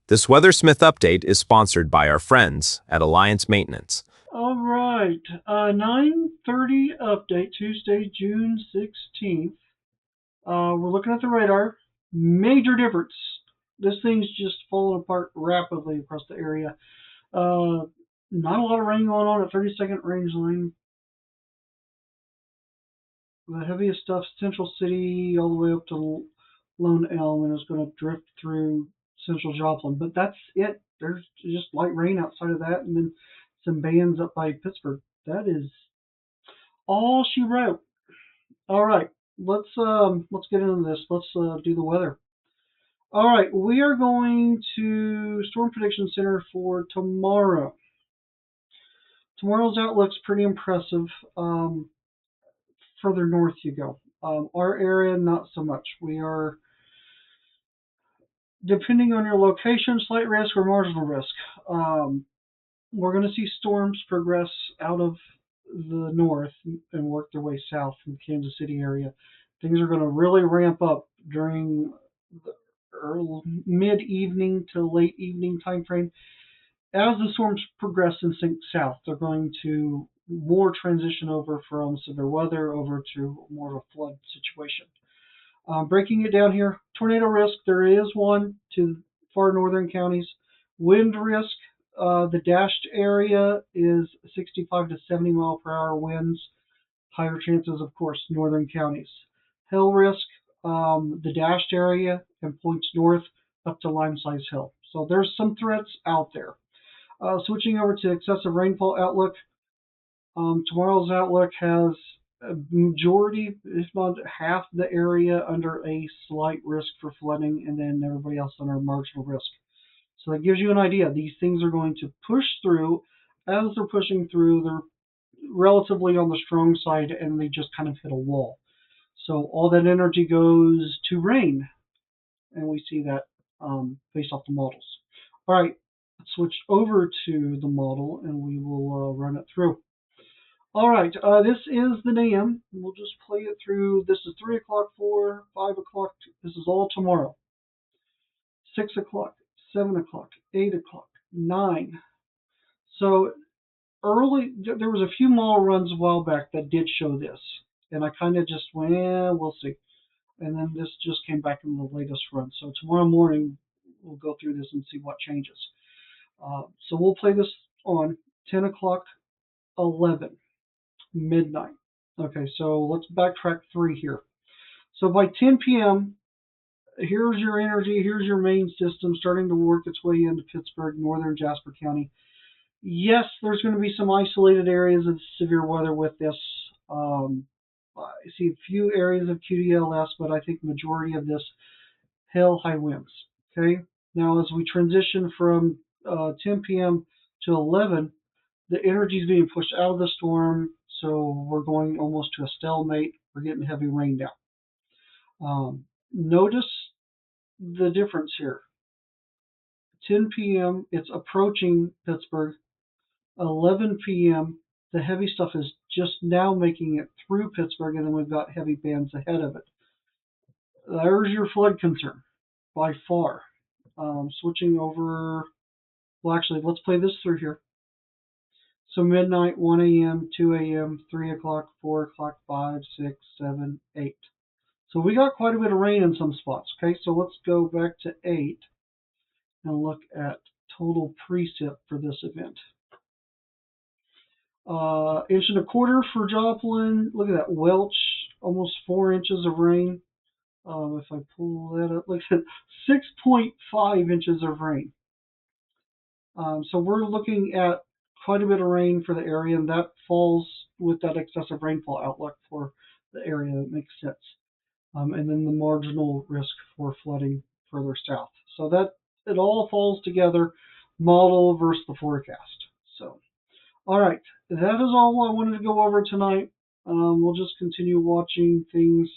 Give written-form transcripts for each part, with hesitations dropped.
This Weathersmith update is sponsored by our friends at Alliance Maintenance. All right, 9:30 update, Tuesday, June 16th. We're looking at the radar. Major difference. This thing's just falling apart rapidly across the area. Uh, Not a lot of rain going on at 32nd range line. The heaviest stuff, Central City, all the way up to Lone Elm, and is going to drift through Central Joplin. But that's it. There's just light rain outside of that, and then some bands up by Pittsburgh. That is all she wrote. All right, let's get into this. Let's do the weather. All right, we are going to Storm Prediction Center for tomorrow. Tomorrow's outlook's pretty impressive. Further north you go. Our area, not so much. We are, depending on your location, slight risk or marginal risk. Um, we're going to see storms progress out of the north and work their way south from the Kansas City area. Things are going to really ramp up during the early, mid-evening to late evening time frame. As the storms progress and sink south, they're going to more transition over from severe weather over to more of a flood situation. Breaking it down here, tornado risk, there is one to far northern counties. Wind risk, the dashed area is 65 to 70 mile per hour winds. Higher chances, of course, northern counties. Hill risk, the dashed area and points north up to Lime Size Hill. So there's some threats out there. Switching over to excessive rainfall outlook, tomorrow's outlook has a majority, if not half, the area under a slight risk for flooding, and then everybody else under marginal risk. So that gives you an idea. These things are going to push through. As they're pushing through, they're relatively on the strong side, and they just kind of hit a wall. So all that energy goes to rain, and we see that based off the models. All right, let's switch over to the model, and we will run it through. All right, this is the NAM. We'll just play it through. This is 3 o'clock, 4, 5 o'clock. This is all tomorrow. 6 o'clock, 7 o'clock, 8 o'clock, 9. So early, there was a few model runs a while back that did show this. And I kind of just went, yeah, we'll see. And then this just came back in the latest run. So tomorrow morning, we'll go through this and see what changes. So we'll play this on 10 o'clock, 11, midnight. Okay, so let's backtrack 3 here. So by 10 p.m., here's your energy, here's your main system starting to work its way into Pittsburgh, northern Jasper County. Yes, there's going to be some isolated areas of severe weather with this. I see a few areas of QDLS, but I think the majority of this hail high winds. Okay, now as we transition from 10 p.m. to 11, the energy is being pushed out of the storm, so we're going almost to a stalemate. We're getting heavy rain down. Notice the difference here. 10 p.m., it's approaching Pittsburgh. 11 p.m., the heavy stuff is just now making it through Pittsburgh, and then we've got heavy bands ahead of it. There's your flood concern by far. Switching over, well, actually, let's play this through here. So midnight, 1 a.m., 2 a.m., 3 o'clock, 4 o'clock, 5, 6, 7, 8. So we got quite a bit of rain in some spots. Okay, so let's go back to 8 and look at total precip for this event. Inch and a quarter for Joplin. Look at that, Welch, almost 4 inches of rain. If I pull that up, look at 6.5 inches of rain. So we're looking at quite a bit of rain for the area, and that falls with that excessive rainfall outlook for the area. That makes sense. And then the marginal risk for flooding further south. So that it all falls together, model versus the forecast. So, all right, that is all I wanted to go over tonight. We'll just continue watching things.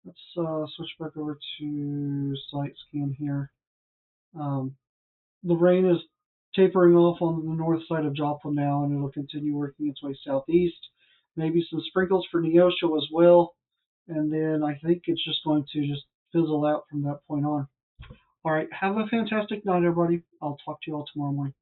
Let's switch back over to site scan here. The rain is tapering off on the north side of Joplin now, and it'll continue working its way southeast. Maybe some sprinkles for Neosho as well, and then I think it's just going to just fizzle out from that point on. All right. Have a fantastic night, everybody. I'll talk to you all tomorrow morning.